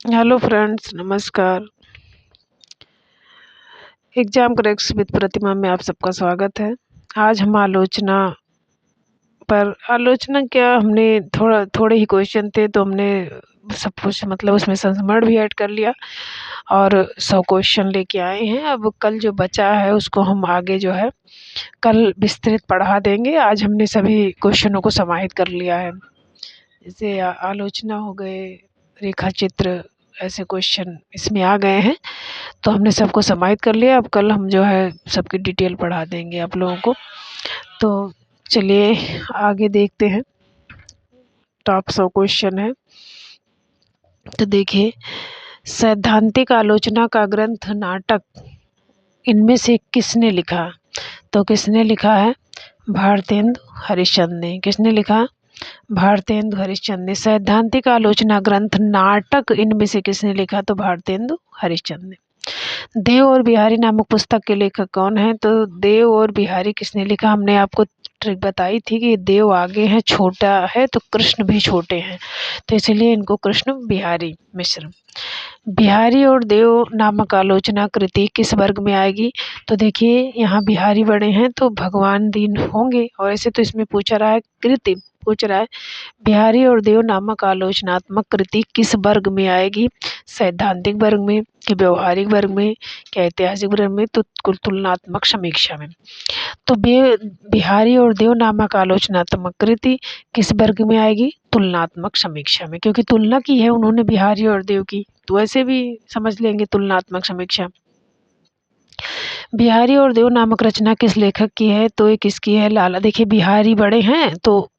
Hello friends, नमस्कार। Exam cracks with प्रतिमा में आप सबका स्वागत है। आज हम आलोचना क्या, हमने थोड़े ही क्वेश्चन थे तो हमने सब कुछ मतलब उसमें संस्मरण भी ऐड कर लिया और 100 क्वेश्चन लेके आए हैं। अब कल जो बचा है उसको हम आगे जो है कल विस्तृत पढ़ा देंगे। आज हमने सभी क्वेश्चनों को समाहित कर लिया है। जैसे आलोचना हो गए, रेखा चित्र, ऐसे क्वेश्चन इसमें आ गए हैं तो हमने सबको समाहित कर लिया। अब कल हम जो है सबकी डिटेल पढ़ा देंगे आप लोगों को। तो चलिए आगे देखते हैं। टॉप 100 क्वेश्चन है। तो देखिए, सैद्धांतिक आलोचना का ग्रंथ नाटक इनमें से किसने लिखा? तो किसने लिखा है? भारतेंदु हरिश्चंद्र ने। किसने लिखा? भारतेंदु हरिश्चंद्र ने। सैद्धांतिक आलोचना ग्रंथ नाटक इनमें से किसने लिखा? तो भारतेंदु हरिश्चंद्र ने। देव और बिहारी नामक पुस्तक के लेखक कौन है? तो देव और बिहारी किसने लिखा? हमने आपको ट्रिक बताई थी कि देव आगे है, छोटा है, तो कृष्ण भी छोटे हैं, तो इसलिए इनको कृष्ण बिहारी मिश्र। बिहारी और देव नामक आलोचना कृति किस वर्ग में आएगी? तो देखिए, यहाँ बिहारी बड़े हैं तो भगवान दीन होंगे, और ऐसे तो इसमें पूछा रहा है कृति, पूछ रहा है बिहारी और देव नामक आलोचनात्मक कृति किस वर्ग में आएगी? सैद्धांतिक वर्ग में, कि व्यवहारिक वर्ग में, क्या ऐतिहासिक वर्ग में, तो तुलनात्मक समीक्षा में। तो बिहारी और देव नामक आलोचनात्मक कृति किस वर्ग में आएगी? तुलनात्मक समीक्षा में, क्योंकि तुलना की है उन्होंने बिहारी और देव की, तो ऐसे भी समझ लेंगे तुलनात्मक समीक्षा। बिहारी और देव नामक रचना किस लेखक की है? तो ये किसकी है? लाला। देखिए, बिहारी बड़े हैं तो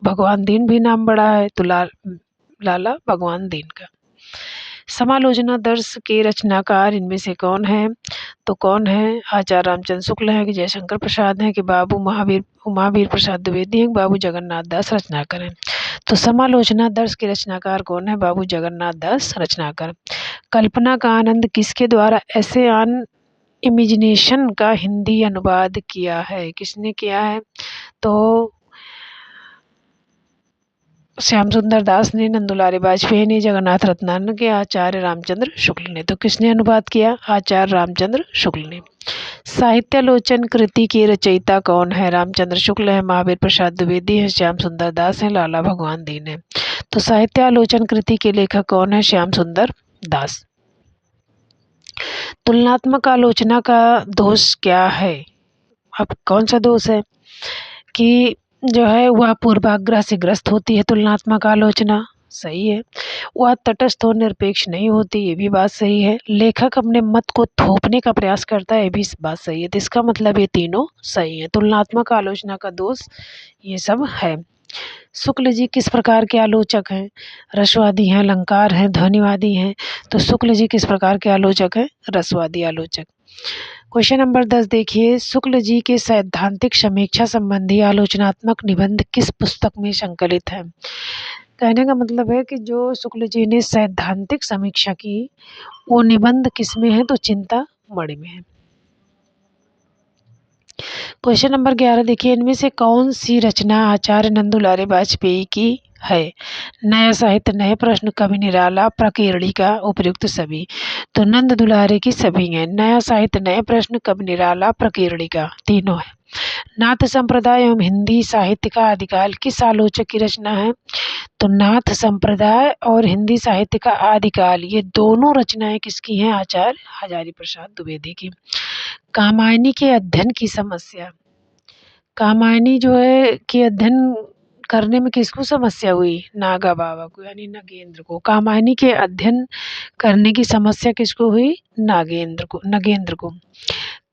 भगवान दीन भी नाम बड़ा है, तो लाला भगवान दीन का। समालोचना दर्श के रचनाकार इनमें से कौन है? तो कौन है? आचार्य रामचंद्र शुक्ल हैं, कि जयशंकर प्रसाद हैं, कि बाबू महावीर प्रसाद द्विवेदी हैं, बाबू जगन्नाथ दास रचनाकर हैं। तो समालोचना दर्श के रचनाकार कौन है? बाबू जगन्नाथ दास रचनाकर। कल्पना का आनंद किसके द्वारा ऐसे ऑन इमेजिनेशन का हिंदी अनुवाद किया है? किसने किया है? तो श्याम सुंदर दास ने, नंदुलारे वाजपेयी ने, जगन्नाथ रत्नानंद के, आचार्य रामचंद्र शुक्ल ने। तो किसने अनुवाद किया? आचार्य रामचंद्र शुक्ल ने। साहित्यालोचन कृति के रचयिता कौन है? रामचंद्र शुक्ल है, महावीर प्रसाद द्विवेदी है, श्याम सुंदर दास है, लाला भगवान दीन है। तो साहित्यालोचन कृति के लेखक कौन है? श्याम सुंदर दास। तुलनात्मक आलोचना का दोष क्या है? अब कौन सा दोष है? कि जो है वह पूर्वाग्रह से ग्रस्त होती है तुलनात्मक आलोचना, सही है। वह तटस्थ और निरपेक्ष नहीं होती, ये भी बात सही है। लेखक अपने मत को थोपने का प्रयास करता है, ये भी बात सही है। तो इसका मतलब ये तीनों सही है। तुलनात्मक आलोचना का दोष ये सब है। शुक्ल जी किस प्रकार के आलोचक हैं? रसवादी हैं, अलंकार हैं, ध्वनिवादी हैं। तो शुक्ल जी किस प्रकार के आलोचक हैं? रसवादी आलोचक। क्वेश्चन नंबर 10 देखिए, शुक्ल जी के सैद्धांतिक समीक्षा संबंधी आलोचनात्मक निबंध किस पुस्तक में संकलित है? कहने का मतलब है कि जो शुक्ल जी ने सैद्धांतिक समीक्षा की वो निबंध किस में है? तो चिंतामणि में है। क्वेश्चन नंबर 11 देखिए, इनमें से कौन सी रचना आचार्य नंदुलारे वाजपेयी की है? नया साहित्य, नए प्रश्न, कवि निराला, प्रकीर्णिका, उपर्युक्त सभी। तो नंद दुलारे की सभी हैं। नया साहित्य, नए प्रश्न, कवि निराला, प्रकीर्णिका, तीनों है। नाथ संप्रदाय एवं हिंदी साहित्य का आदिकाल किस आलोचक की रचना है? तो नाथ संप्रदाय और हिंदी साहित्य का आदिकाल, ये दोनों रचनाएं किसकी हैं? आचार्य हजारी प्रसाद द्विवेदी की। कामायनी के अध्ययन की समस्या, कामायनी जो है कि अध्ययन करने में किसको समस्या हुई? नागा बाबा को, यानी नगेंद्र को। कामायनी के अध्ययन करने की समस्या किसको हुई? नगेंद्र को।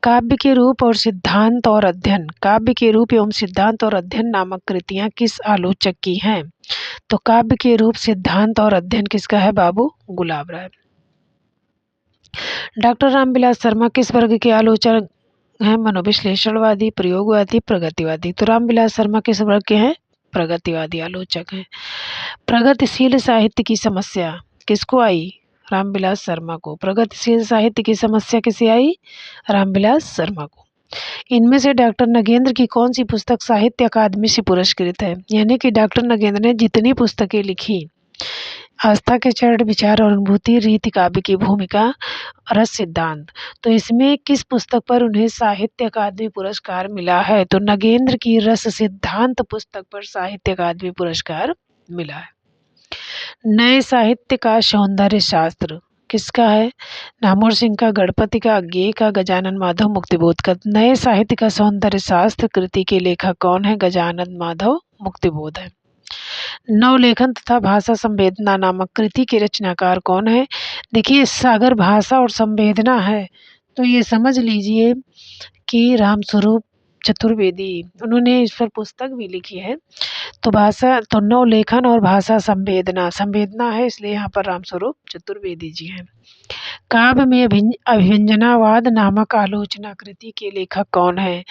काव्य के रूप और सिद्धांत और अध्ययन, काव्य के रूप एवं सिद्धांत और अध्ययन नामक कृतियां किस आलोचक की हैं? तो काव्य के रूप, सिद्धांत और अध्ययन किसका है? बाबू गुलाब राय। डॉक्टर रामविलास शर्मा किस वर्ग के आलोचक हैं? मनोविश्लेषणवादी, प्रयोगवादी, प्रगतिवादी। तो रामविलास शर्मा किस वर्ग के हैं? प्रगतिवादी आलोचक हैं। प्रगतिशील साहित्य की समस्या किसको आई? रामविलास शर्मा को। प्रगतिशील साहित्य की समस्या किसे आई? रामविलास शर्मा को। इनमें से डॉक्टर नगेंद्र की कौन सी पुस्तक साहित्य अकादमी से पुरस्कृत है? यानी कि डॉक्टर नगेंद्र ने जितनी पुस्तकें लिखी आस्था के चरण, विचार और अनुभूति, रीति काव्य की भूमिका, रस सिद्धांत। तो इसमें किस पुस्तक पर उन्हें साहित्य अकादमी पुरस्कार मिला है? तो नगेंद्र की रस सिद्धांत पुस्तक पर साहित्य अकादमी पुरस्कार मिला है। नए साहित्य का सौंदर्य शास्त्र किसका है? नामवर सिंह का, गणपति का, अज्ञेय का, गजानन माधव मुक्तिबोध का। नए साहित्य का सौंदर्य शास्त्र कृति के लेखक कौन है? गजानन माधव मुक्तिबोध है। नवलेखन तथा भाषा संवेदना नामक कृति के रचनाकार कौन है? देखिए, सागर भाषा और संवेदना है तो ये समझ लीजिए कि रामस्वरूप चतुर्वेदी, उन्होंने इस पर पुस्तक भी लिखी है। तो भाषा तो नवलेखन और भाषा संवेदना, संवेदना है इसलिए यहाँ पर रामस्वरूप चतुर्वेदी जी हैं। काव्य में अभिव्यंजनावाद नामक आलोचना कृति के लेखक कौन है?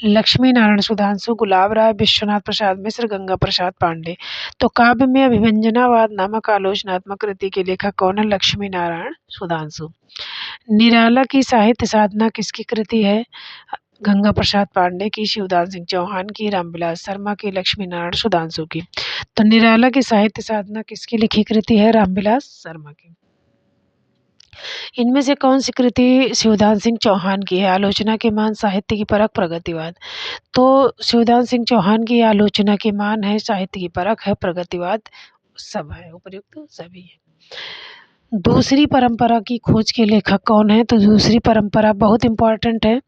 लक्ष्मी नारायण सुधांशु, गुलाब राय, विश्वनाथ प्रसाद मिश्र, गंगा प्रसाद पांडे। तो काव्य में अभिव्यंजनावाद नामक आलोचनात्मक कृति के लेखक कौन है? लक्ष्मी नारायण सुधांशु। निराला की साहित्य साधना किसकी कृति है? गंगा प्रसाद पांडे की, शिवदान सिंह चौहान की, रामविलास शर्मा की, लक्ष्मी नारायण सुधांशु की। तो निराला की साहित्य साधना किसकी लिखी कृति है? रामविलास शर्मा की। इनमें से कौन सी कृति शिवदान सिंह चौहान की है? आलोचना के मान, साहित्य की परख, प्रगतिवाद। तो शिवदान सिंह चौहान की आलोचना के मान है, साहित्य की परख है, प्रगतिवाद सब है, उपयुक्त सभी है। दूसरी परंपरा की खोज के लेखक कौन है? तो दूसरी परंपरा बहुत इंपॉर्टेंट है,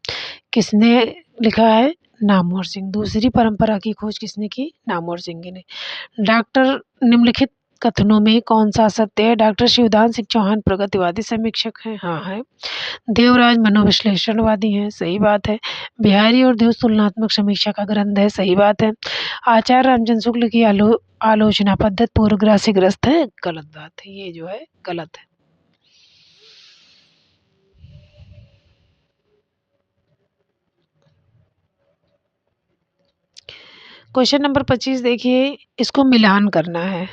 किसने लिखा है? नामवर सिंह। दूसरी परंपरा की खोज किसने की? नामवर सिंह ने। डॉक्टर निम्नलिखित कथनों में कौन सा सत्य है? डॉक्टर शिवदान सिंह चौहान प्रगतिवादी समीक्षक हैं, हाँ है। देवराज मनोविश्लेषणवादी हैं, सही बात है। बिहारी और देव तुलनात्मक समीक्षा का ग्रंथ है, सही बात है। आचार्य रामचंद्र शुक्ल की आलोचना पद्धति पूर्वग्रह से ग्रस्त है, गलत बात है, ये जो है गलत है। क्वेश्चन नंबर 25 देखिए, इसको मिलान करना है।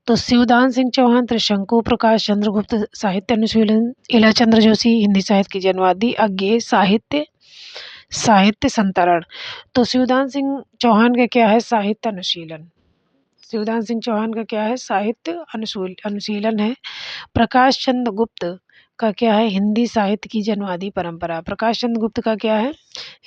तो शिवदान सिंह चौहान त्रिशंकु, प्रकाश चंद्र गुप्त साहित्य अनुशीलन, इला चंद्र जोशी हिंदी साहित्य की जनवादी, अज्ञेय साहित्य साहित्य संतरण। तो शिवदान सिंह चौहान का क्या है? साहित्य अनुशीलन। शिवदान सिंह चौहान का क्या है? साहित्य अनुशीलन है। प्रकाश चंद्र गुप्त का क्या है? हिंदी साहित्य की जनवादी परंपरा। प्रकाश चंद्र गुप्त का क्या है?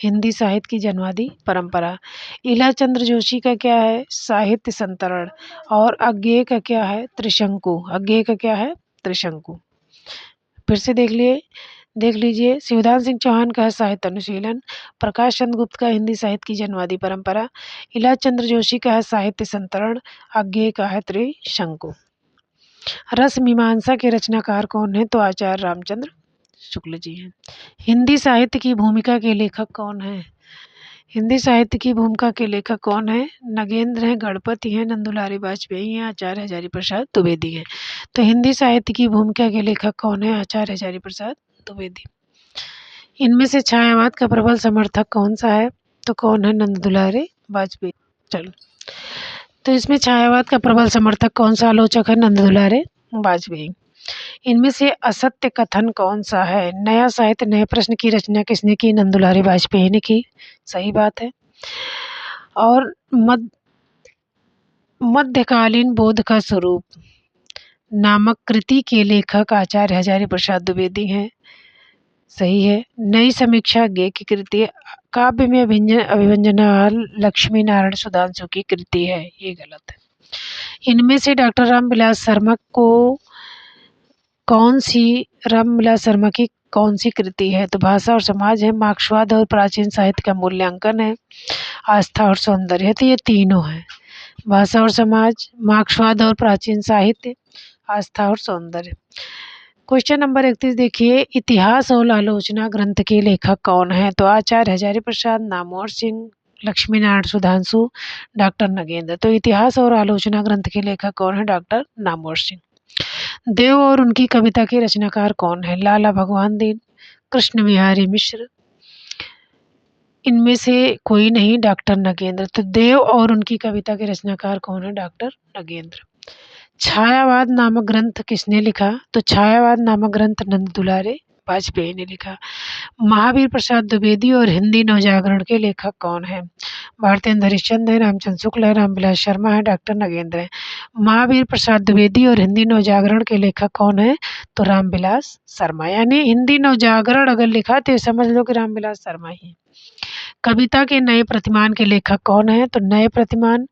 हिंदी साहित्य की जनवादी परंपरा। इला चंद्र जोशी का क्या है? साहित्य संतरण। और अज्ञेय का क्या है? त्रिशंकु। अज्ञेय का क्या है? त्रिशंकु। फिर से देख लीजिए, शिवदान सिंह चौहान का है साहित्य अनुशीलन, प्रकाश चंद्र गुप्त का हिंदी साहित्य की जनवादी परंपरा, इला चंद्र जोशी का है साहित्य संतरण, अज्ञेय का है त्रिशंकु। रस मीमांसा के रचनाकार कौन है? तो आचार्य रामचंद्र शुक्ल जी हैं। हिंदी साहित्य की भूमिका के लेखक कौन है? हिंदी साहित्य की भूमिका के लेखक कौन है? नगेंद्र हैं, गणपति हैं, नंदुलारी वाजपेयी हैं, आचार्य हजारी प्रसाद द्विवेदी हैं। तो हिंदी साहित्य की भूमिका के लेखक कौन है? आचार्य हजारी प्रसाद द्विवेदी। इनमें से छायावाद का प्रबल समर्थक कौन सा है? तो कौन है? नंदुलारी वाजपेयी। चलो, तो इसमें छायावाद का प्रबल समर्थक कौन सा आलोचक है? नंदुलारी वाजपेयी। इनमें से असत्य कथन कौन सा है? नया साहित्य नए प्रश्न की रचना किसने की? नंदुलारी वाजपेयी ने की, सही बात है। और मध्यकालीन बोध का स्वरूप नामक कृति के लेखक आचार्य हजारी प्रसाद द्विवेदी हैं, सही है। नई समीक्षा गे की कृति। काव्य में अभिव्यंजनावाद लक्ष्मी नारायण सुधांशु की कृति है, ये गलत है। इनमें से डॉक्टर रामविलास शर्मा की कौन सी कृति है? तो भाषा और समाज है, मार्क्सवाद और प्राचीन साहित्य का मूल्यांकन है, आस्था और सौंदर्य है। तो ये तीनों है, भाषा और समाज, मार्क्सवाद और प्राचीन साहित्य, आस्था और सौंदर्य। क्वेश्चन नंबर 31 देखिए, इतिहास और आलोचना ग्रंथ के लेखक कौन है? तो आचार्य हजारी प्रसाद, नामवर सिंह, लक्ष्मी नारायण सुधांशु, डॉक्टर नगेंद्र। तो इतिहास और आलोचना ग्रंथ के लेखक कौन है? डॉक्टर नामवर सिंह। देव और उनकी कविता के रचनाकार कौन है? लाला भगवान दीन, कृष्ण बिहारी मिश्र, इनमें से कोई नहीं, डॉक्टर नगेंद्र। तो देव और उनकी कविता के रचनाकार कौन है? डॉक्टर नगेंद्र। छायावाद नामक ग्रंथ किसने लिखा? तो छायावाद नामक ग्रंथ नंदुलारी वाजपेयी ने लिखा। महावीर प्रसाद द्विवेदी और हिंदी नवजागरण के लेखक कौन है? भारतेंदु हरिश्चंद्र है, रामचंद्र शुक्ल है, रामविलास शर्मा है, डॉक्टर नगेंद्र है। महावीर प्रसाद द्विवेदी और हिंदी नवजागरण के लेखक कौन है? तो रामविलास शर्मा। यानी हिंदी नवजागरण अगर लिखा तो ये समझ लो कि रामविलास शर्मा ही है। कविता के नए प्रतिमान के लेखक कौन है? तो नए प्रतिमान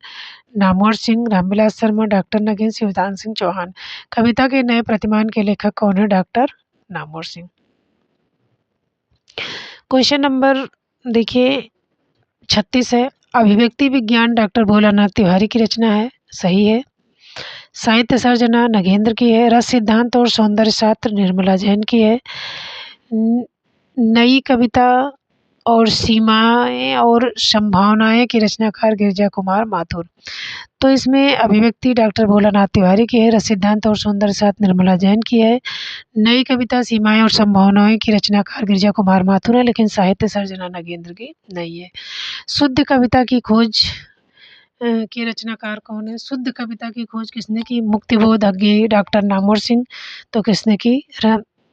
नामवर सिंह, रामविलास शर्मा, डॉक्टर नगेंद्र, शिवदान सिंह चौहान। कविता के नए प्रतिमान के लेखक कौन है? Doctor Namvar Singh. Question number देखिए 36 है। अभिव्यक्ति विज्ञान डॉक्टर भोलानाथ तिवारी की रचना है, सही है। साहित्य सर्जना नगेंद्र की है। रस सिद्धांत और सौंदर्य शास्त्र निर्मला जैन की है। नई कविता और सीमाएं और संभावनाएं की रचनाकार गिरिजा कुमार माथुर। तो इसमें अभिव्यक्ति डॉक्टर भोलानाथ तिवारी की है, रस सिद्धांत और सौंदर्य शास्त्र निर्मला जैन की है। नई कविता सीमाएं और संभावनाएं की रचनाकार गिरिजा कुमार माथुर है, लेकिन साहित्य सर्जना नगेंद्र की नहीं है। शुद्ध कविता की खोज के रचनाकार कौन है? शुद्ध कविता की खोज किसने की? मुक्तिबोध अज्ञेय डॉक्टर नामवर सिंह। तो किसने की?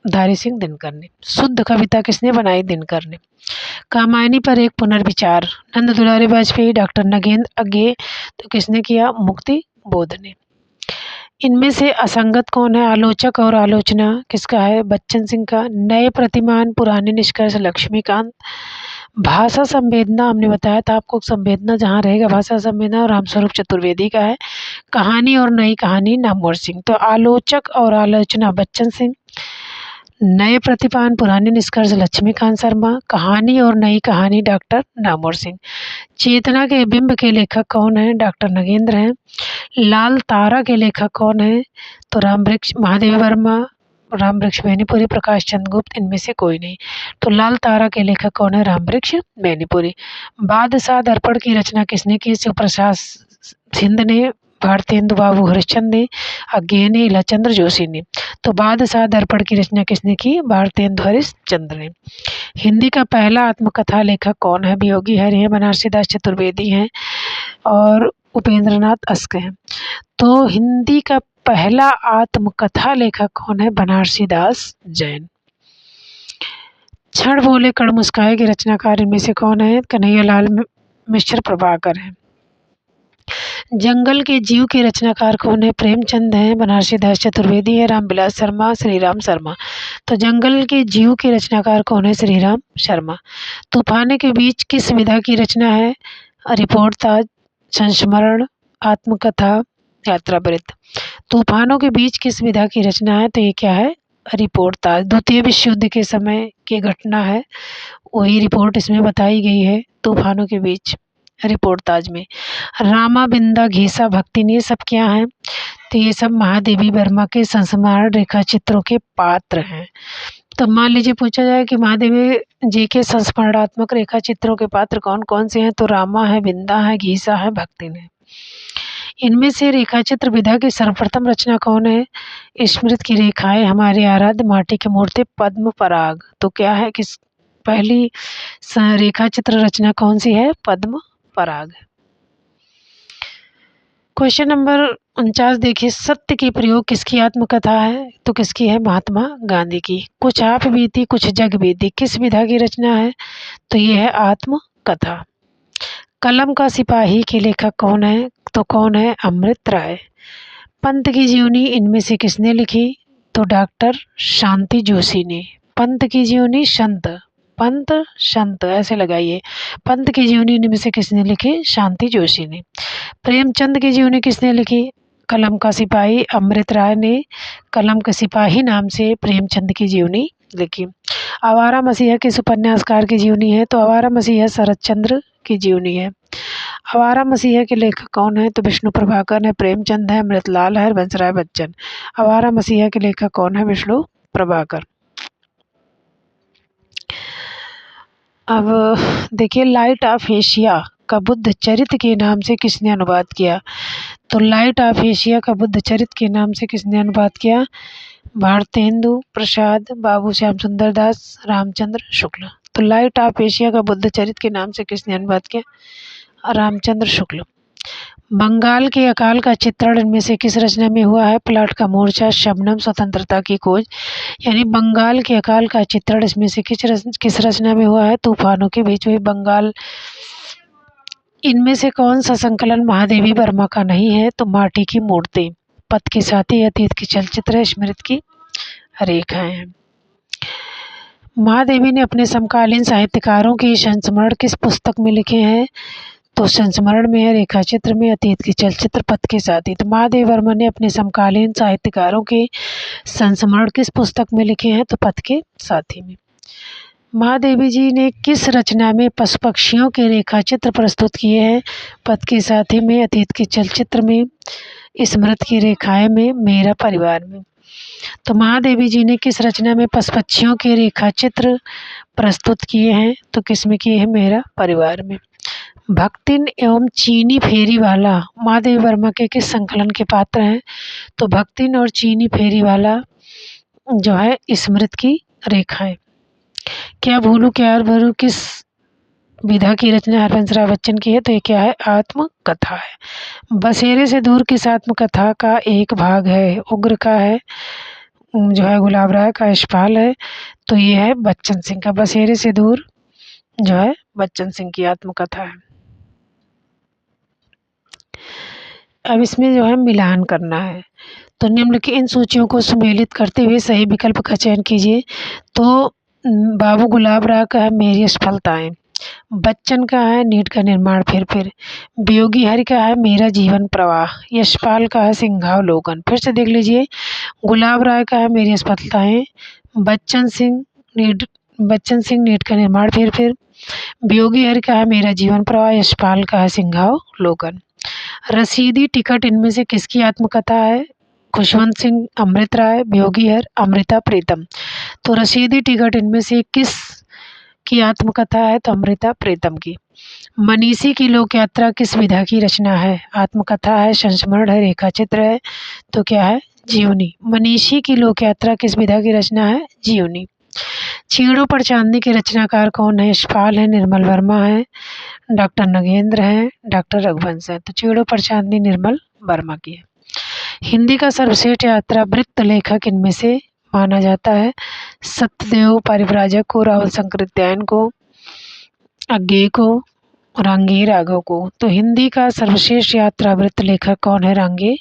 धारी सिंह दिनकर ने। शुद्ध कविता किसने बनाई? दिनकर ने। कामायनी पर एक पुनर्विचार नंद दुलारे वाजपेयी, डॉक्टर नगेंद्र अज्ञेय। तो किसने किया? मुक्ति बोध ने। इनमें से असंगत कौन है? आलोचक और आलोचना किसका है? बच्चन सिंह का। नए प्रतिमान पुराने निष्कर्ष लक्ष्मीकांत। भाषा संवेदना हमने बताया था आपको, संवेदना जहाँ रहेगा भाषा संवेदना, और रामस्वरूप चतुर्वेदी का है। कहानी और नई कहानी नामवर सिंह। तो आलोचक और आलोचना बच्चन सिंह, नए प्रतिपान पुराने निष्कर्ष लक्ष्मीकांत शर्मा, कहानी और नई कहानी डॉक्टर नामवर सिंह। चेतना के बिंब के लेखक कौन है? डॉक्टर नगेंद्र हैं। लाल तारा के लेखक कौन है? तो रामवृक्ष महादेवी वर्मा, रामवृक्ष मैनीपुरी, प्रकाश चंद्र गुप्त। इनमें से कोई नहीं। तो लाल तारा के लेखक कौन है? रामवृक्ष मैनीपुरी। बादशाह दर्पण की रचना किसने की? शिवप्रसाद सिंध ने, भारतेंदु बाबू हरिश्चंद्र ने, अज्ञेय ने, इलाचंद्र जोशी ने। तो बादशाह दर्पण की रचना किसने की? भारतेंदु हरिश्चंद्र ने। हिंदी का पहला आत्मकथा लेखक कौन है? वियोगी हरि हैं, बनारसी दास चतुर्वेदी हैं और उपेंद्रनाथ अश्क हैं। तो हिंदी का पहला आत्मकथा लेखक कौन है? बनारसी दास जैन। क्षण बोले कण मुस्काए के रचनाकार इनमें से कौन है? कन्हैयालाल मिश्र प्रभाकर हैं। जंगल के जीव के रचनाकार कौन है? प्रेमचंद हैं, बनारसी दास चतुर्वेदी है, रामविलास शर्मा, श्रीराम शर्मा। तो जंगल के जीव के रचनाकार कौन है? श्रीराम शर्मा। तूफान के बीच किस विधा की रचना है? रिपोर्टाज, संस्मरण, आत्मकथा, यात्रावृत्त। तूफानों के बीच किस विधा की रचना है? तो ये क्या है? रिपोर्टाज। द्वितीय विश्व युद्ध के समय की घटना है, वही रिपोर्ट इसमें बताई गई है तूफानों के बीच रिपोर्टाज में। रामा, बिंदा, घीसा, भक्तिन ये सब क्या हैं? तो ये सब महादेवी वर्मा के संस्मरण रेखा चित्रों के पात्र हैं। तो मान लीजिए पूछा जाए कि महादेवी जी के संस्मरणात्मक रेखा चित्रों के पात्र कौन कौन से हैं? तो रामा है, बिंदा है, घीसा है, भक्तिन है। इनमें से रेखा चित्र विधा की सर्वप्रथम रचना कौन है? स्मृत की रेखाएं हमारे आराध्य माटी की मूर्ति पद्म पराग। तो क्या है? किस पहली रेखा चित्र रचना कौन सी है? पद्म पराग। क्वेश्चन नंबर 49 देखिए, सत्य की प्रयोग किसकी आत्मकथा है? तो किसकी है? महात्मा गांधी की। कुछ आप बीती कुछ जग बीती किस विधा की रचना है? तो ये है आत्मकथा। कलम का सिपाही के लेखक कौन है? तो कौन है? अमृत राय। पंत की जीवनी इनमें से किसने लिखी? तो डॉक्टर शांति जोशी ने। पंत की जीवनी, संत, पंत संत ऐसे लगाइए। पंत की जीवनी इनमें से किसने लिखी? शांति जोशी ने। प्रेमचंद की जीवनी किसने लिखी? कलम का सिपाही अमृत राय ने कलम के सिपाही नाम से प्रेमचंद की जीवनी लिखी। आवारा मसीहा किस उपन्यासकार की जीवनी है? तो आवारा मसीहा शरद चंद्र की जीवनी है। आवारा मसीहा के लेखक कौन है? तो विष्णु प्रभाकर है, प्रेमचंद है, अमृतलाल है, बंसराय बच्चन। आवारा मसीहा के लेखक कौन है? विष्णु प्रभाकर। अब देखिए, लाइट ऑफ एशिया का बुद्ध चरित्र के नाम से किसने अनुवाद किया? तो लाइट ऑफ एशिया का बुद्ध चरित्र के नाम से किसने अनुवाद किया? भारतेंदु प्रसाद, बाबू श्याम सुंदर दास, रामचंद्र शुक्ल। तो लाइट ऑफ एशिया का बुद्ध चरित्र के नाम से किसने अनुवाद किया? रामचंद्र शुक्ल। बंगाल के अकाल का चित्रण इनमें से किस रचना में हुआ है? प्लाट का मोर्चा, शबनम, स्वतंत्रता की खोज। यानी बंगाल के अकाल का चित्रण इसमें से किस रचना में हुआ है? तूफानों के बीच हुई। बंगाल इनमें से कौन सा संकलन महादेवी वर्मा का नहीं है? तो माटी की मूर्ति, पथ के साथी, अतीत की चलचित्र, स्मृति की रेखाएं हैं। महादेवी ने अपने समकालीन साहित्यकारों के संस्मरण किस पुस्तक में लिखे हैं? तो संस्मरण में है, रेखा चित्र में, अतीत की चलचित्र, पथ के साथी। तो महादेवी वर्मा ने अपने समकालीन साहित्यकारों के संस्मरण किस पुस्तक में लिखे हैं? तो पथ के साथी में। महादेवी जी ने किस रचना में पशु पक्षियों के रेखा चित्र प्रस्तुत किए हैं? पथ के साथी में, अतीत के चलचित्र में, स्मृति की रेखाएं में, मेरा परिवार में। तो महादेवी जी ने किस रचना में पशु पक्षियों के रेखा चित्र प्रस्तुत किए हैं? तो किस में किए हैं? मेरा परिवार में। भक्तिन एवं चीनी फेरी वाला महादेवी वर्मा के किस संकलन के पात्र हैं? तो भक्तिन और चीनी फेरी वाला जो है स्मृति की रेखाएं। क्या भूलू क्या भरू किस विधा की रचना हरवंश राय बच्चन की है? तो ये क्या है? आत्मकथा है। बसेरे से दूर किस आत्मकथा का एक भाग है? उग्र का है, जो है गुलाब राय का, यशपाल है। तो ये है बच्चन सिंह का। बसेरे से दूर जो है बच्चन सिंह की आत्मकथा है। अब इसमें जो है मिलान करना है। तो निम्न की इन सूचियों को सुमेलित करते हुए सही विकल्प का चयन कीजिए। तो बाबू गुलाब राय का है मेरी असफलताएं, बच्चन का है नीट का निर्माण फिर, वियोगी हरि का है मेरा जीवन प्रवाह, यशपाल का है सिंहावलोकन। फिर से देख लीजिए, गुलाब राय का है मेरी असफलताएं, बच्चन सिंह नीट का निर्माण फिर, वियोगी हरि का है मेरा जीवन प्रवाह, यशपाल का है सिंहावलोकन। रसीदी टिकट इनमें से किसकी आत्मकथा है? खुशवंत सिंह, अमृत राय, वियोगी हर, अमृता प्रीतम। तो रसीदी टिकट इनमें से किस की आत्मकथा है? तो अमृता प्रीतम की। मनीषी की लोक यात्रा किस विधा की रचना है? आत्मकथा है, संस्मरण है, रेखा चित्र है। तो क्या है? जीवनी। मनीषी की लोक यात्रा किस विधा की रचना है? जीवनी। छेड़ों पर चांदनी के रचनाकार कौन है? यशपाल है, निर्मल वर्मा है, डॉक्टर नगेंद्र है, डॉक्टर रघुवंश है। तो छेड़ों पर चांदनी निर्मल वर्मा की है। हिंदी का सर्वश्रेष्ठ यात्रा वृत्त लेखक इनमें से माना जाता है? सत्यदेव परिव्राजक को, राहुल शंकरित्यायन को, अज्ञेय को, रांगे राघव को। तो हिंदी का सर्वश्रेष्ठ यात्रा वृत्त लेखक कौन है? रांगे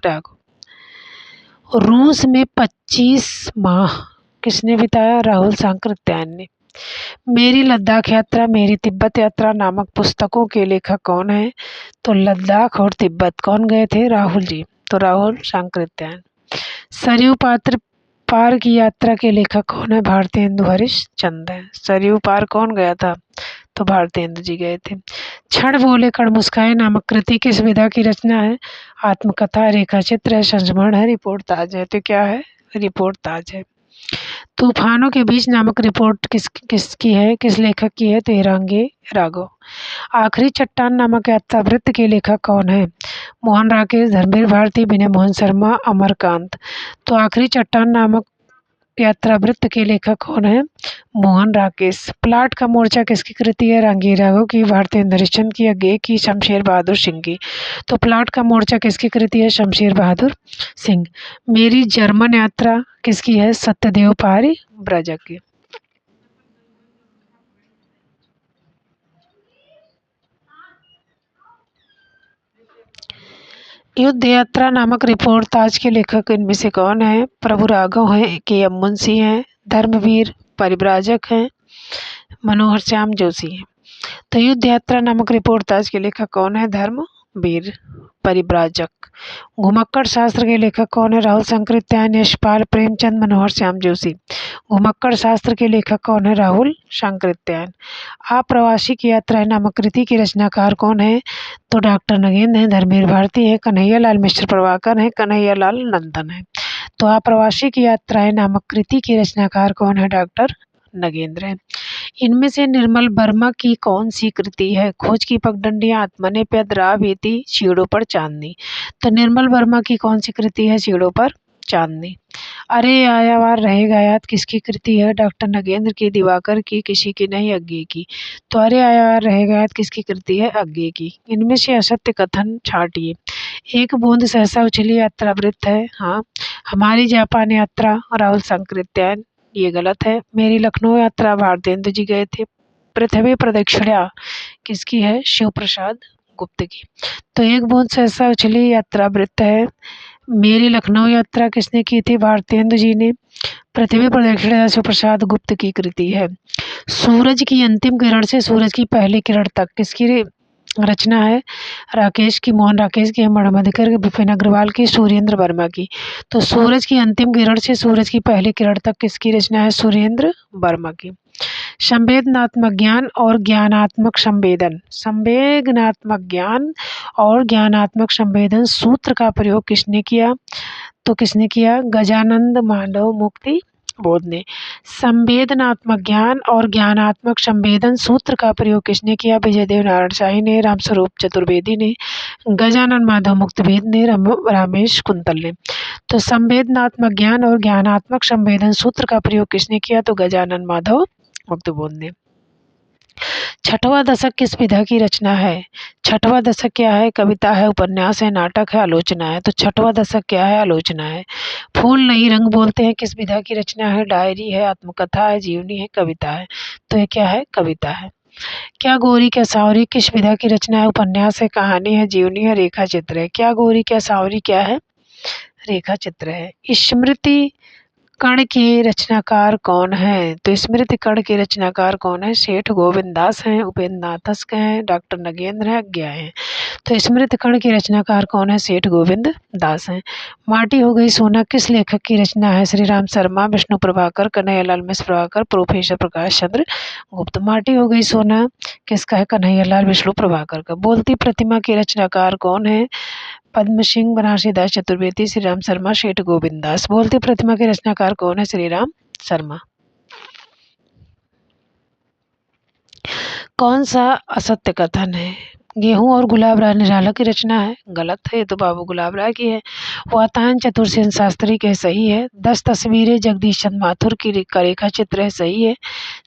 राघव। रूस में 25 माह किसने बिताया? राहुल शंकरित्यायन ने। मेरी लद्दाख यात्रा, मेरी तिब्बत यात्रा नामक पुस्तकों के लेखक कौन है? तो लद्दाख और तिब्बत कौन गए थे? राहुल जी। तो राहुल शंकरित्यायन। सरयू पार की यात्रा के लेखक कौन है? भारतेंदु हरिश्चंद्र है। सरयू पार कौन गया था? तो भारतेंदु जी गए थे। क्षण बोले कण मुस्काए नामक कृति किस विधा की रचना है? आत्मकथा, रेखा चित्र है, संस्मरण है, रिपोर्ट ताज है। तो क्या है? रिपोर्ट ताज है। तूफानों के बीच नामक रिपोर्ट किसकी है? किस लेखक की है? तो रांगे राघव। आखिरी चट्टान नामक यात्रा वृत्त के लेखक कौन है? मोहन राकेश, धर्मवीर भारती, विनय मोहन शर्मा, अमरकांत। तो आखिरी चट्टान नामक यात्रा वृत्त के लेखक कौन है? मोहन राकेश। प्लाट का मोर्चा किसकी कृति है? रांगे राघव की, भारतेंदु हरिश्चंद्र की, अज्ञेय की, शमशेर बहादुर सिंह की। तो प्लाट का मोर्चा किसकी कृति है? शमशेर बहादुर सिंह। मेरी जर्मन यात्रा किसकी है? सत्यदेव परिव्राजक की। युद्ध यात्रा नामक रिपोर्ट ताज के लेखक इनमें से कौन है? प्रभु राघव हैं, के एम मुंशी हैं, धर्मवीर परिव्राजक हैं, मनोहर श्याम जोशी हैं। तो युद्ध यात्रा नामक रिपोर्ट ताज के लेखक कौन है? धर्मवीर परिव्राजक। घुमक्कड़ शास्त्र के लेखक कौन है? राहुल शंकरित्यायन, यशपाल, प्रेमचंद, मनोहर श्याम जोशी। घुमक्कड़ शास्त्र के लेखक कौन है? राहुल शंकरित्यायन। आप्रवासी की यात्राएं नामक कृति के रचनाकार कौन है? तो डॉक्टर नगेंद्र है, धर्मवीर भारती है, कन्हैया लाल मिश्र प्रभाकर है, कन्हैया लाल नंदन है। तो आप्रवासी की यात्राएं नामक कृति के रचनाकार कौन है? डॉक्टर नगेंद्र है। इनमें से निर्मल वर्मा की कौन सी कृति है? खोज की पगडंडियां, आत्मने प्यद, राह बीती, छेड़ों पर चांदनी। तो निर्मल वर्मा की कौन सी कृति है? छेड़ों पर चांदनी। अरे आयावार रहेगा याद किसकी कृति है? डॉक्टर नगेंद्र की, दिवाकर की, किसी की नहीं, अज्ञेय की। तो अरे आयावार रहेगा याद किसकी कृति है? अज्ञेय की। इनमें से असत्य कथन छांटिए। एक बूंद सहसा उछली यात्रा वृत्त है, हाँ। हमारी जापान यात्रा राहुल शंकरित्यायन, ये गलत है। मेरी लखनऊ यात्रा भारतेंदु जी गए थे। पृथ्वी प्रदक्षिणा किसकी है? शिव प्रसाद गुप्त की। तो एक बूंद सहसा उछली यात्रा वृत्त है। मेरी लखनऊ यात्रा किसने की थी? भारतेंदु जी ने। पृथ्वी प्रदक्षिणा शिव प्रसाद गुप्त की कृति है। सूरज की अंतिम किरण से सूरज की पहली किरण तक किसकी रचना है? राकेश की, मोहन राकेश की, अमर मधुकर की, विपिन अग्रवाल की, सुरेंद्र वर्मा की। तो सूरज की अंतिम किरण से सूरज की पहली किरण तक किसकी रचना है? सुरेंद्र वर्मा की। संवेदनात्मक ज्ञान और ज्ञानात्मक संवेदन, संवेदनात्मक ज्ञान और ज्ञानात्मक संवेदन सूत्र का प्रयोग किसने किया? तो किसने किया? गजानंद माधव मुक्ति बोध ने। संवेदनात्मक ज्ञान और ज्ञानात्मक संवेदन सूत्र का प्रयोग किसने किया? विजयदेव नारायण शाही ने, रामस्वरूप चतुर्वेदी ने, गजानन माधव मुक्तवेद ने, रामेश कुंतल ने। तो संवेदनात्मक ज्ञान और ज्ञानात्मक संवेदन सूत्र का प्रयोग किसने किया? तो गजानन माधव मुक्तबोध ने। छठवां दशक किस विधा की रचना है? छठवां दशक क्या है? कविता है, उपन्यास है, नाटक है, आलोचना है। तो छठवां दशक क्या है? आलोचना है। फूल नहीं रंग बोलते हैं किस विधा की रचना है? डायरी है, आत्मकथा है, जीवनी है, कविता है। तो ये क्या है? कविता है। क्या गोरी क्या सांवरी किस विधा की रचना है? उपन्यास है, कहानी है, जीवनी है, रेखा चित्र है। क्या गोरी क्या सांवरी क्या है? रेखा चित्र है। स्मृति कण के रचनाकार कौन है? तो स्मृति कण के रचनाकार कौन है? सेठ गोविंद दास हैं, उपेंद्र नाथ हस्क हैं, डॉक्टर नगेंद्र हैं, अज्ञा हैं। तो स्मृति कण के रचनाकार कौन है? सेठ गोविंद दास हैं। माटी हो गई सोना किस लेखक की रचना है? श्री राम शर्मा, विष्णु प्रभाकर, कन्हैयालाल मिश्र प्रभाकर, प्रोफेसर प्रकाश चंद्र गुप्त। माटी हो गई सोना किसका है? कन्हैयालाल विष्णु प्रभाकर का। बोलती प्रतिमा के रचनाकार कौन है? पद्म सिंह, बनारसी दास चतुर्वेदी, श्री राम शर्मा, सेठ गोविंद दास। बोलती प्रतिमा के रचनाकार कौन है? श्री राम शर्मा। कौन सा असत्य कथन है? गेहूं और गुलाब राय निराला की रचना है, गलत है, तो बाबू गुलाब राय की है। वातायन चतुर्सेन शास्त्री के, सही है। 10 तस्वीरें जगदीश चंद्र माथुर की का रेखा चित्र है, सही है।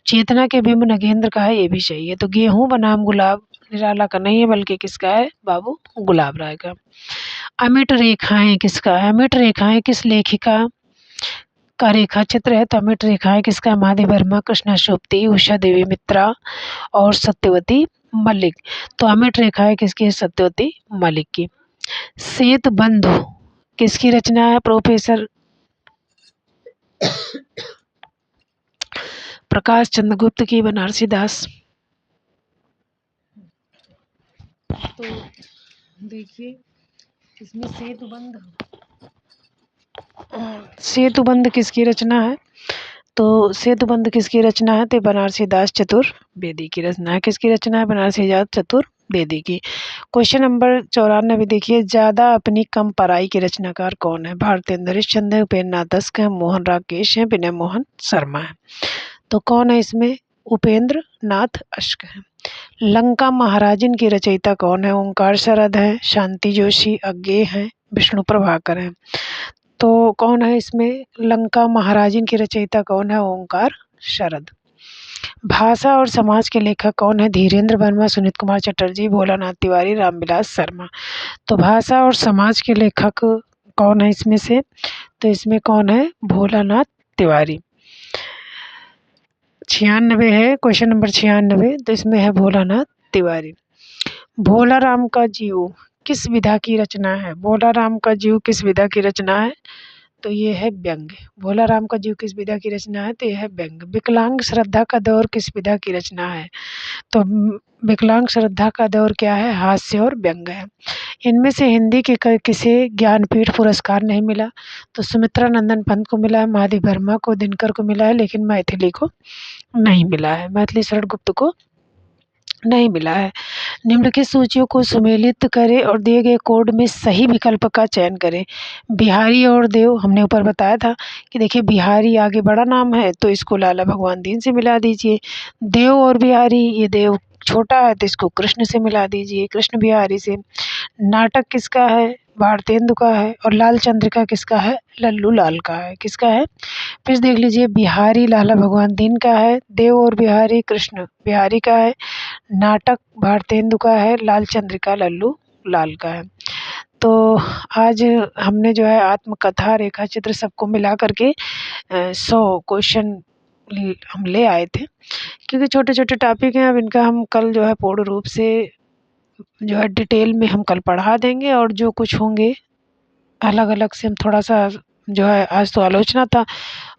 चेतना के बिंब नगेंद्र का है, ये भी सही है। तो गेहूं बनाम गुलाब निराला का नहीं है, बल्कि किसका है? बाबू गुलाब राय का। अमिट रेखाएं किसका है? अमिट रेखाएं किस लेखिका का रेखा चित्र है? तो अमिट रेखाएं किसका? महादेव वर्मा, कृष्णा शोभती, उषा देवी मित्रा और सत्यवती मलिक। तो अमिट रेखाएं किसकी है? सत्यवती मलिक की। सेतु बंधु किसकी रचना है? प्रोफेसर प्रकाश चंद्र गुप्त की, बनारसी दास। तो देखिए इसमें सेतुबंध किसकी रचना है? तो सेतुबंध किसकी रचना है? तो बनारसी दास चतुर्वेदी की रचना है। किसकी रचना है? बनारसी दास चतुर्वेदी की। क्वेश्चन नंबर 94 देखिए, ज्यादा अपनी कम पराई के रचनाकार कौन है? भारतेंद्र हरिश्चंद्र है, उपेंद्र नाथ हस्क है, मोहन राकेश है, विनय मोहन शर्मा है। तो कौन है इसमें? उपेंद्र नाथ हस्क है। लंका महाराजन की रचयिता कौन है? ओंकार शरद है, शांति जोशी, अज्ञेय है, विष्णु प्रभाकर है। तो कौन है इसमें? लंका महाराजन की रचयिता कौन है? ओंकार शरद। भाषा और समाज के लेखक कौन है? धीरेन्द्र वर्मा, सुनीत कुमार चटर्जी, भोलानाथ तिवारी, रामविलास शर्मा। तो भाषा और समाज के लेखक कौन है इसमें से? तो इसमें कौन है? भोलानाथ तिवारी। 96 है, क्वेश्चन नंबर 96। तो इसमें है भोलानाथ तिवारी। भोला राम का जीव किस विधा की रचना है? भोला राम का जीव किस विधा की रचना है? तो ये है व्यंग। भोला राम का जीव किस विधा की रचना है? तो यह है व्यंग। विकलांग श्रद्धा का दौर किस विधा की रचना है? तो विकलांग श्रद्धा का दौर क्या है? हास्य और व्यंग है। इनमें से हिंदी के किसे ज्ञानपीठ पुरस्कार नहीं मिला? तो सुमित्रा नंदन पंत को मिला है, महादेव वर्मा को, दिनकर को मिला है, लेकिन मैथिली को नहीं मिला है, मैथिली शरण गुप्त को नहीं मिला है। निम्नलिखित सूचियों को सुमेलित करें और दिए गए कोड में सही विकल्प का चयन करें। बिहारी और देव, हमने ऊपर बताया था कि देखिए बिहारी आगे बड़ा नाम है तो इसको लाला भगवान दीन से मिला दीजिए। देव और बिहारी, ये देव छोटा है तो इसको कृष्ण से मिला दीजिए, कृष्ण बिहारी से। नाटक किसका है? भारतेंदु का है। और लाल चंद्रिका किसका है? लल्लू लाल का है। किसका है? फिर देख लीजिए, बिहारी लाला भगवान दीन का है, देव और बिहारी कृष्ण बिहारी का है, नाटक भारतेंदु का है, लाल चंद्रिका लल्लू लाल का है। तो आज हमने जो है आत्मकथा, रेखा चित्र सबको मिला करके 100 क्वेश्चन हम ले आए थे क्योंकि छोटे-छोटे टॉपिक हैं, अब इनका हम कल जो है पूर्ण रूप से जो है डिटेल में हम कल पढ़ा देंगे, और जो कुछ होंगे अलग-अलग से हम थोड़ा-सा जो है, आज तो आलोचना था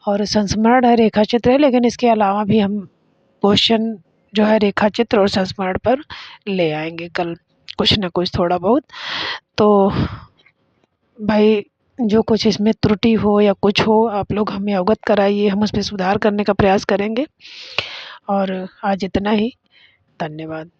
और संस्मरण है, रेखा चित्र है, लेकिन इसके अलावा भी हम क्वेश्चन जो है रेखा चित्र और संस्मरण पर ले आएँगे कल, कुछ न कुछ थोड़ा बहुत। तो भाई जो कुछ इसमें त्रुटि हो या कुछ हो, आप लोग हमें अवगत कराइए, हम उसपे सुधार करने का प्रयास करेंगे। और आज इतना ही, धन्यवाद।